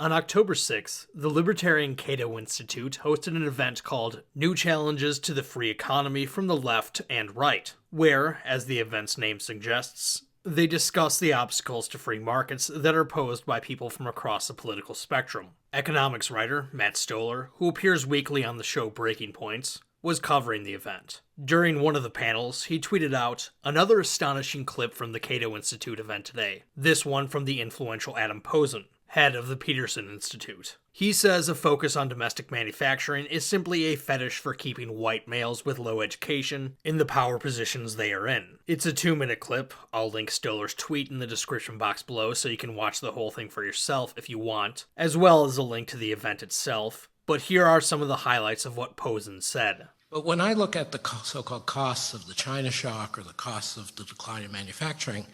On October 6th, the libertarian Cato Institute hosted an event called New Challenges to the Free Economy from the Left and Right, where, as the event's name suggests, they discuss the obstacles to free markets that are posed by people from across the political spectrum. Economics writer Matt Stoller, who appears weekly on the show Breaking Points, was covering the event. During one of the panels, he tweeted out another astonishing clip from the Cato Institute event today, this one from the influential Adam Posen, head of the Peterson Institute. He says a focus on domestic manufacturing is simply a fetish for keeping white males with low education in the power positions they are in. It's a 2-minute clip. I'll link Stoller's tweet in the description box below so you can watch the whole thing for yourself if you want, as well as a link to the event itself. But here are some of the highlights of what Posen said. But when I look at the so-called costs of the China shock or the costs of the decline in manufacturing,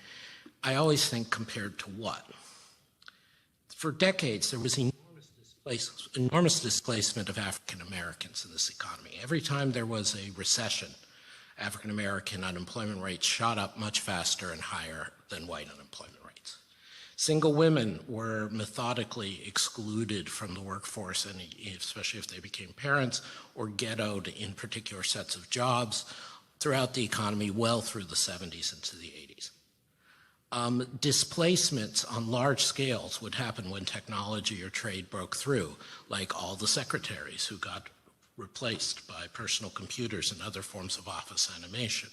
I always think compared to what? For decades, there was enormous displacement of African Americans in this economy. Every time there was a recession, African American unemployment rates shot up much faster and higher than white unemployment rates. Single women were methodically excluded from the workforce, and especially if they became parents, or ghettoed in particular sets of jobs throughout the economy well through the 70s into the 80s. Displacements on large scales would happen when technology or trade broke through, like all the secretaries who got replaced by personal computers and other forms of office automation.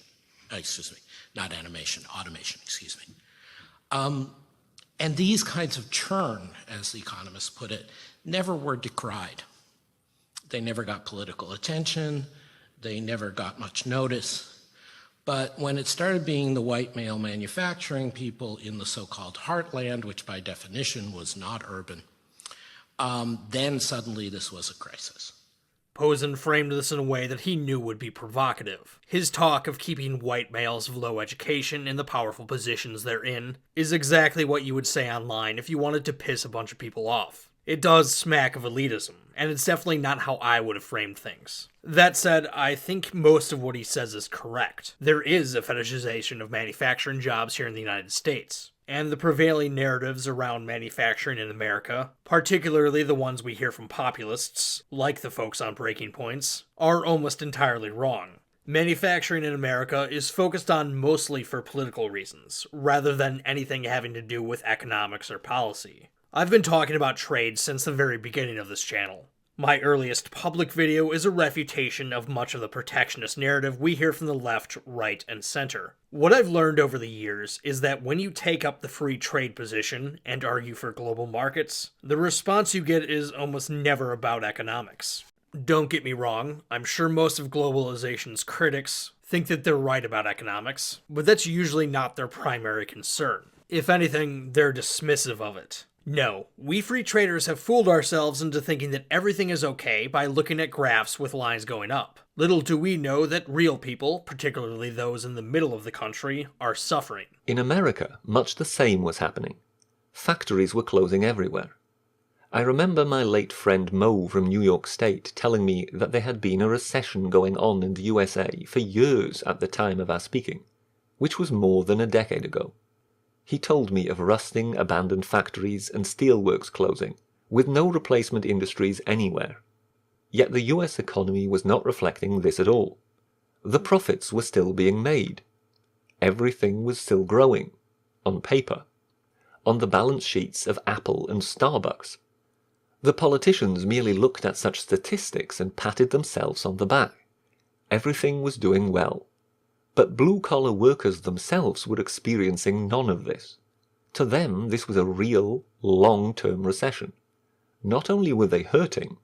And these kinds of churn, as the economists put it, never were decried. They never got political attention. They never got much notice. But when it started being the white male manufacturing people in the so-called heartland, which by definition was not urban, then suddenly this was a crisis. Posen framed this in a way that he knew would be provocative. His talk of keeping white males of low education in the powerful positions they're in is exactly what you would say online if you wanted to piss a bunch of people off. It does smack of elitism, and it's definitely not how I would have framed things. That said, I think most of what he says is correct. There is a fetishization of manufacturing jobs here in the United States, and the prevailing narratives around manufacturing in America, particularly the ones we hear from populists, like the folks on Breaking Points, are almost entirely wrong. Manufacturing in America is focused on mostly for political reasons, rather than anything having to do with economics or policy. I've been talking about trade since the very beginning of this channel. My earliest public video is a refutation of much of the protectionist narrative we hear from the left, right, and center. What I've learned over the years is that when you take up the free trade position and argue for global markets, the response you get is almost never about economics. Don't get me wrong, I'm sure most of globalization's critics think that they're right about economics, but that's usually not their primary concern. If anything, they're dismissive of it. No, we free traders have fooled ourselves into thinking that everything is okay by looking at graphs with lines going up. Little do we know that real people, particularly those in the middle of the country, are suffering. In America, much the same was happening. Factories were closing everywhere. I remember my late friend Mo from New York State telling me that there had been a recession going on in the USA for years at the time of our speaking, which was more than a decade ago. He told me of rusting, abandoned factories and steelworks closing, with no replacement industries anywhere. Yet the US economy was not reflecting this at all. The profits were still being made. Everything was still growing, on paper, on the balance sheets of Apple and Starbucks. The politicians merely looked at such statistics and patted themselves on the back. Everything was doing well. But blue-collar workers themselves were experiencing none of this. To them, this was a real, long-term recession. Not only were they hurting,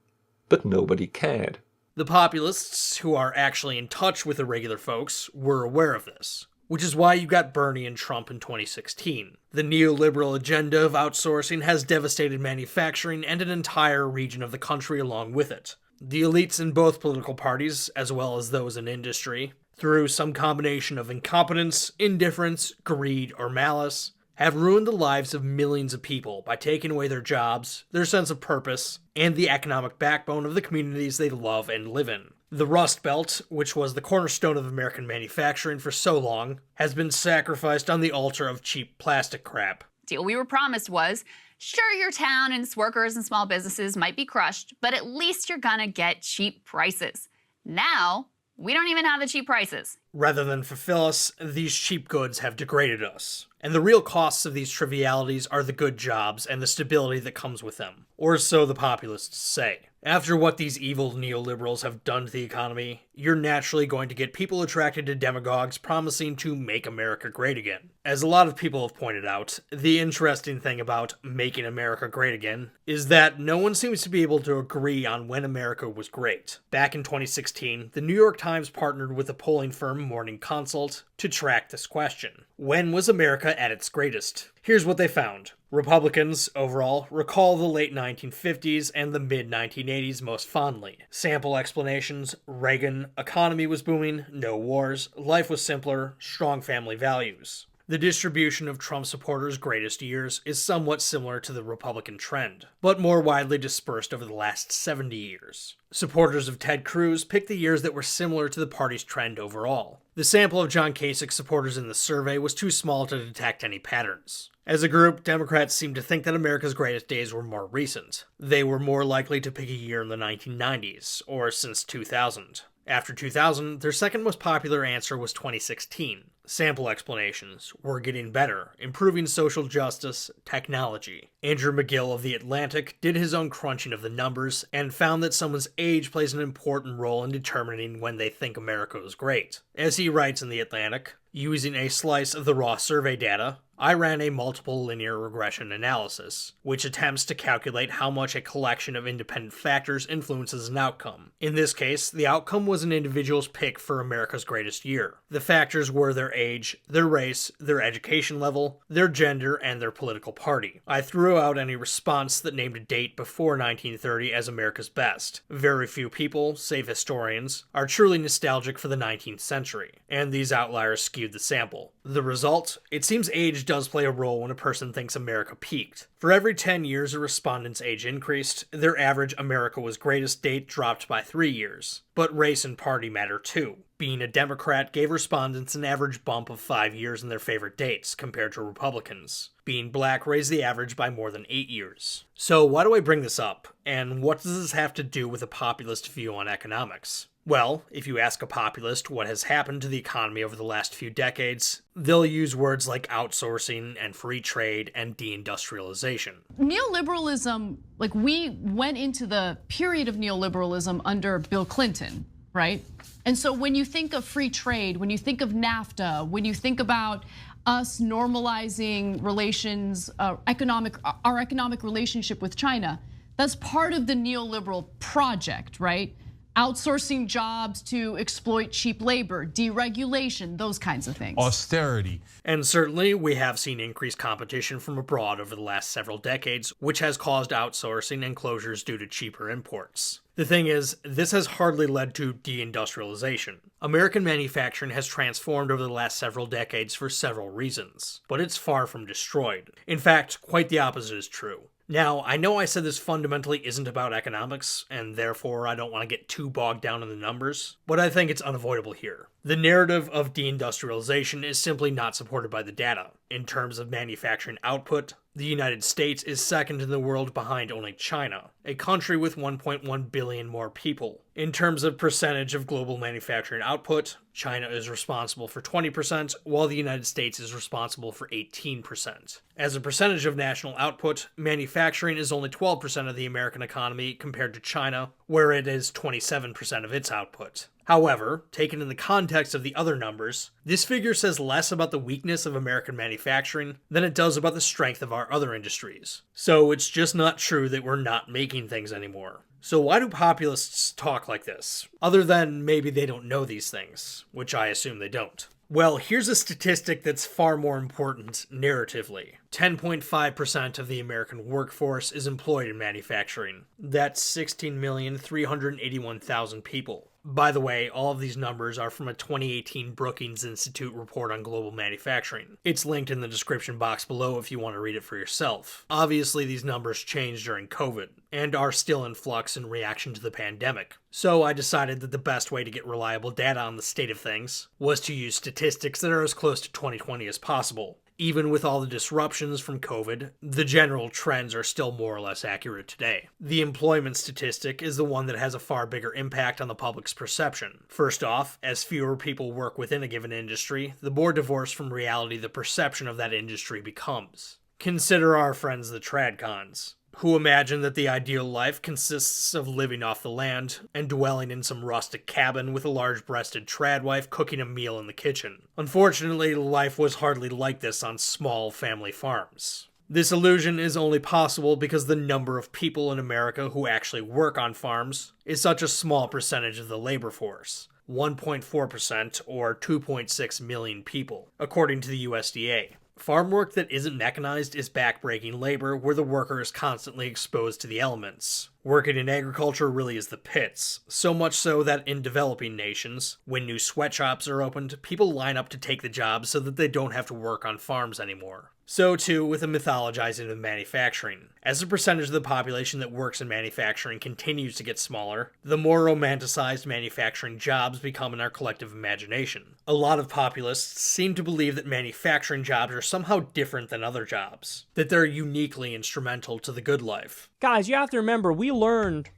but nobody cared. The populists, who are actually in touch with the regular folks, were aware of this, which is why you got Bernie and Trump in 2016. The neoliberal agenda of outsourcing has devastated manufacturing and an entire region of the country along with it. The elites in both political parties, as well as those in industry, through some combination of incompetence, indifference, greed, or malice, have ruined the lives of millions of people by taking away their jobs, their sense of purpose, and the economic backbone of the communities they love and live in. The Rust Belt, which was the cornerstone of American manufacturing for so long, has been sacrificed on the altar of cheap plastic crap. Deal we were promised was Sure, your town and its workers and small businesses might be crushed, but at least you're gonna get cheap prices. Now, we don't even have the cheap prices. Rather than fulfill us, these cheap goods have degraded us. And the real costs of these trivialities are the good jobs and the stability that comes with them. Or so the populists say. After what these evil neoliberals have done to the economy, you're naturally going to get people attracted to demagogues promising to make America great again. As a lot of people have pointed out, the interesting thing about making America great again is that no one seems to be able to agree on when America was great. Back in 2016, the New York Times partnered with the polling firm Morning Consult to track this question. When was America at its greatest? Here's what they found. Republicans, overall, recall the late 1950s and the mid-1980s most fondly. Sample explanations: Reagan, economy was booming, no wars, life was simpler, strong family values. The distribution of Trump supporters' greatest years is somewhat similar to the Republican trend, but more widely dispersed over the last 70 years. Supporters of Ted Cruz picked the years that were similar to the party's trend overall. The sample of John Kasich's supporters in the survey was too small to detect any patterns. As a group, Democrats seemed to think that America's greatest days were more recent. They were more likely to pick a year in the 1990s, or since 2000. After 2000, their second most popular answer was 2016. Sample explanations: we're getting better, improving social justice, technology. Andrew McGill of The Atlantic did his own crunching of the numbers and found that someone's age plays an important role in determining when they think America is great. As he writes in The Atlantic, using a slice of the raw survey data, I ran a multiple linear regression analysis, which attempts to calculate how much a collection of independent factors influences an outcome. In this case, the outcome was an individual's pick for America's greatest year. The factors were their age, their race, their education level, their gender, and their political party. I threw out any response that named a date before 1930 as America's best. Very few people, save historians, are truly nostalgic for the 19th century, and these outliers skewed the sample. The result? It seems age does play a role when a person thinks America peaked. For every 10 years a respondent's age increased, their average America was greatest date dropped by 3 years. But race and party matter too. Being a Democrat gave respondents an average bump of 5 years in their favorite dates, compared to Republicans. Being black raised the average by more than 8 years. So why do I bring this up? And what does this have to do with a populist view on economics? Well, if you ask a populist what has happened to the economy over the last few decades, they'll use words like outsourcing and free trade and deindustrialization. Neoliberalism, like we went into the period of neoliberalism under Bill Clinton, right? And so when you think of free trade, when you think of NAFTA, when you think about us normalizing relations, our economic relationship with China, that's part of the neoliberal project, right? Outsourcing jobs to exploit cheap labor, deregulation, those kinds of things. Austerity. And certainly, we have seen increased competition from abroad over the last several decades, which has caused outsourcing and closures due to cheaper imports. The thing is, this has hardly led to deindustrialization. American manufacturing has transformed over the last several decades for several reasons, but it's far from destroyed. In fact, quite the opposite is true. Now, I know I said this fundamentally isn't about economics, and therefore I don't want to get too bogged down in the numbers, but I think it's unavoidable here. The narrative of deindustrialization is simply not supported by the data. In terms of manufacturing output, the United States is second in the world behind only China, a country with 1.1 billion more people. In terms of percentage of global manufacturing output, China is responsible for 20%, while the United States is responsible for 18%. As a percentage of national output, manufacturing is only 12% of the American economy compared to China, where it is 27% of its output. However, taken in the context of the other numbers, this figure says less about the weakness of American manufacturing than it does about the strength of our other industries. So it's just not true that we're not making things anymore. So why do populists talk like this? Other than maybe they don't know these things, which I assume they don't. Well, here's a statistic that's far more important narratively. 10.5% of the American workforce is employed in manufacturing. That's 16,381,000 people. By the way, all of these numbers are from a 2018 Brookings Institute report on global manufacturing. It's linked in the description box below if you want to read it for yourself. Obviously, these numbers changed during COVID, and are still in flux in reaction to the pandemic. So I decided that the best way to get reliable data on the state of things was to use statistics that are as close to 2020 as possible. Even with all the disruptions from COVID, the general trends are still more or less accurate today. The employment statistic is the one that has a far bigger impact on the public's perception. First off, as fewer people work within a given industry, the more divorced from reality the perception of that industry becomes. Consider our friends the Tradcons, who imagine that the ideal life consists of living off the land and dwelling in some rustic cabin with a large-breasted trad wife cooking a meal in the kitchen. Unfortunately, life was hardly like this on small family farms. This illusion is only possible because the number of people in America who actually work on farms is such a small percentage of the labor force, 1.4% or 2.6 million people, according to the USDA. Farm work that isn't mechanized is backbreaking labor where the worker is constantly exposed to the elements. Working in agriculture really is the pits, so much so that in developing nations, when new sweatshops are opened, people line up to take the job so that they don't have to work on farms anymore. So too with the mythologizing of manufacturing. As the percentage of the population that works in manufacturing continues to get smaller, the more romanticized manufacturing jobs become in our collective imagination. A lot of populists seem to believe that manufacturing jobs are somehow different than other jobs, that they're uniquely instrumental to the good life. Guys, you have to remember, we learned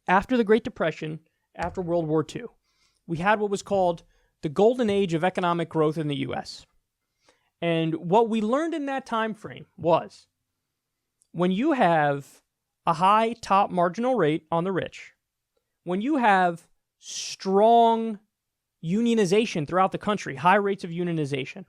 after the Great Depression, after World War II, we had what was called the golden age of economic growth in the U.S. And what we learned in that time frame was when you have a high top marginal rate on the rich, when you have strong unionization throughout the country, high rates of unionization,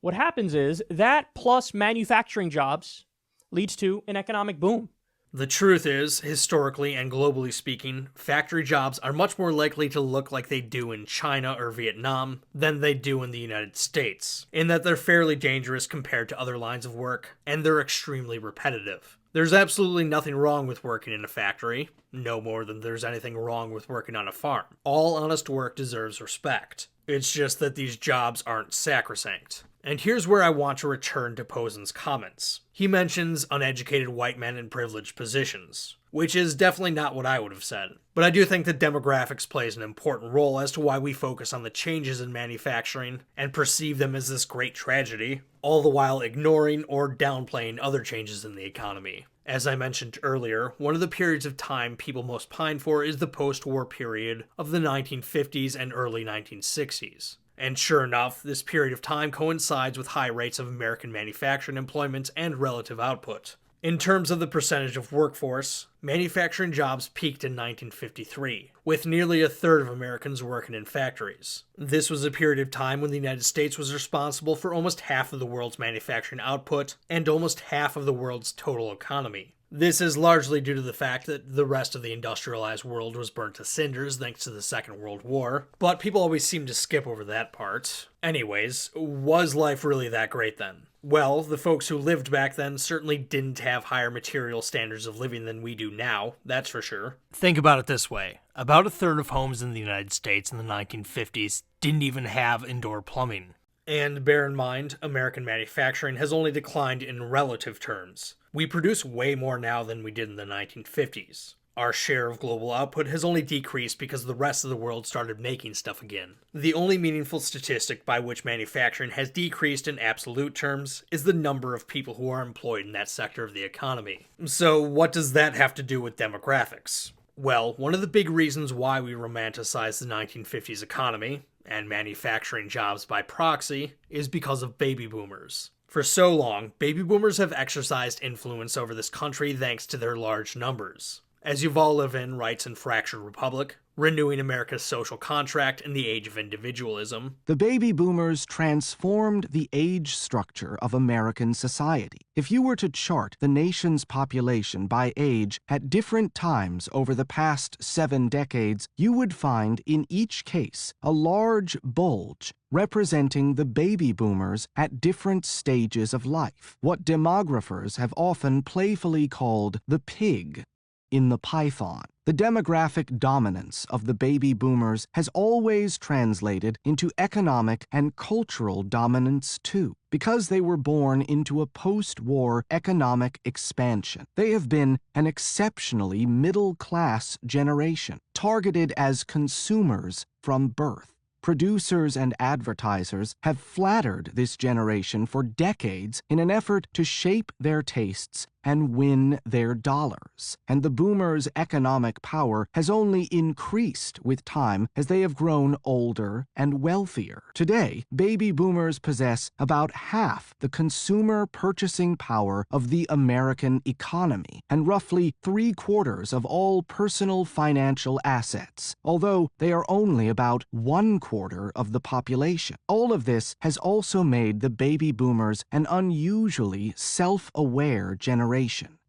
what happens is that plus manufacturing jobs leads to an economic boom. The truth is, historically and globally speaking, factory jobs are much more likely to look like they do in China or Vietnam than they do in the United States, in that they're fairly dangerous compared to other lines of work, and they're extremely repetitive. There's absolutely nothing wrong with working in a factory, no more than there's anything wrong with working on a farm. All honest work deserves respect. It's just that these jobs aren't sacrosanct. And here's where I want to return to Posen's comments. He mentions uneducated white men in privileged positions, which is definitely not what I would have said. But I do think that demographics plays an important role as to why we focus on the changes in manufacturing and perceive them as this great tragedy, all the while ignoring or downplaying other changes in the economy. As I mentioned earlier, one of the periods of time people most pine for is the post-war period of the 1950s and early 1960s. And sure enough, this period of time coincides with high rates of American manufacturing employment and relative output. In terms of the percentage of workforce, manufacturing jobs peaked in 1953, with nearly a third of Americans working in factories. This was a period of time when the United States was responsible for almost half of the world's manufacturing output and almost half of the world's total economy. This is largely due to the fact that the rest of the industrialized world was burnt to cinders thanks to the Second World War, but people always seem to skip over that part. Anyways, was life really that great then? Well, the folks who lived back then certainly didn't have higher material standards of living than we do now, that's for sure. Think about it this way. About a third of homes in the United States in the 1950s didn't even have indoor plumbing. And bear in mind, American manufacturing has only declined in relative terms. We produce way more now than we did in the 1950s. Our share of global output has only decreased because the rest of the world started making stuff again. The only meaningful statistic by which manufacturing has decreased in absolute terms is the number of people who are employed in that sector of the economy. So what does that have to do with demographics? Well, one of the big reasons why we romanticize the 1950s economy, and manufacturing jobs by proxy, is because of baby boomers. For so long, baby boomers have exercised influence over this country thanks to their large numbers. As Yuval Levin writes in Fractured Republic, renewing America's social contract in the age of individualism, the baby boomers transformed the age structure of American society. If you were to chart the nation's population by age at different times over the past 7 decades, you would find in each case a large bulge representing the baby boomers at different stages of life, what demographers have often playfully called the pig in the python. The demographic dominance of the baby boomers has always translated into economic and cultural dominance too, because they were born into a post-war economic expansion. They have been an exceptionally middle-class generation, targeted as consumers from birth. producers and advertisers have flattered this generation for decades in an effort to shape their tastes and win their dollars. And the boomers' economic power has only increased with time as they have grown older and wealthier. Today, baby boomers possess about half the consumer purchasing power of the American economy and roughly 3/4 of all personal financial assets, although they are only about 1/4 of the population. All of this has also made the baby boomers an unusually self-aware generation,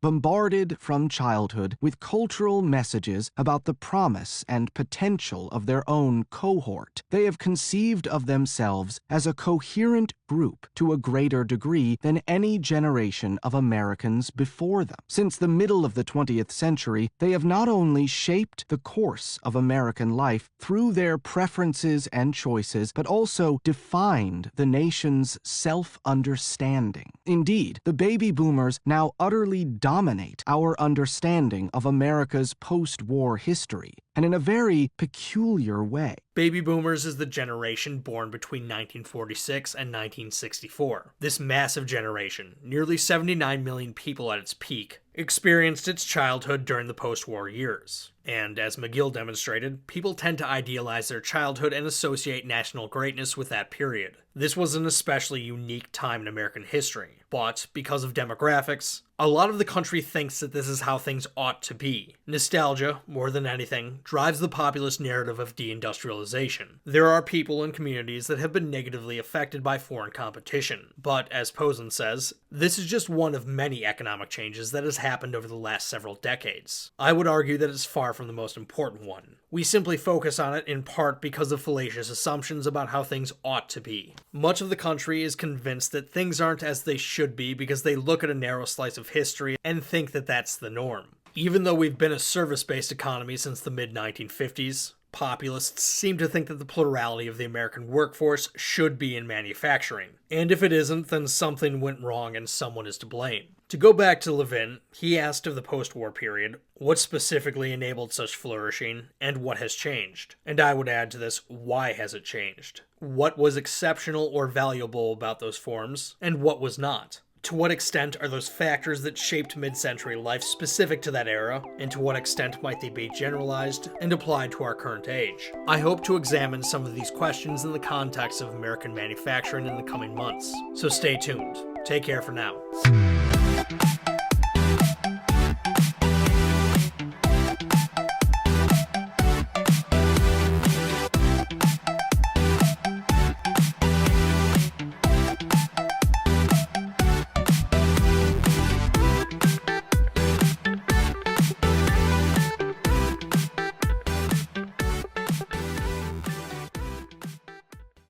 bombarded from childhood with cultural messages about the promise and potential of their own cohort. They have conceived of themselves as a coherent group to a greater degree than any generation of Americans before them. Since the middle of the 20th century, they have not only shaped the course of American life through their preferences and choices, but also defined the nation's self-understanding. Indeed, the baby boomers now utterly dominate our understanding of America's post-war history, and in a very peculiar way. Baby boomers is the generation born between 1946 and 1964. This massive generation, nearly 79 million people at its peak, experienced its childhood during the post-war years. And as McGill demonstrated, people tend to idealize their childhood and associate national greatness with that period. This was an especially unique time in American history, but because of demographics, a lot of the country thinks that this is how things ought to be. Nostalgia, more than anything, drives the populist narrative of deindustrialization. There are people and communities that have been negatively affected by foreign competition, but as Posen says, this is just one of many economic changes that has happened over the last several decades. I would argue that it's far from the most important one. We simply focus on it in part because of fallacious assumptions about how things ought to be. Much of the country is convinced that things aren't as they should be because they look at a narrow slice of history and think that that's the norm. Even though we've been a service-based economy since the mid-1950s, populists seem to think that the plurality of the American workforce should be in manufacturing. And if it isn't, then something went wrong and someone is to blame. To go back to Levin, he asked of the post-war period, what specifically enabled such flourishing, and what has changed? And I would add to this, why has it changed? What was exceptional or valuable about those forms, and what was not? To what extent are those factors that shaped mid-century life specific to that era, and to what extent might they be generalized and applied to our current age? I hope to examine some of these questions in the context of American manufacturing in the coming months, so stay tuned. Take care for now.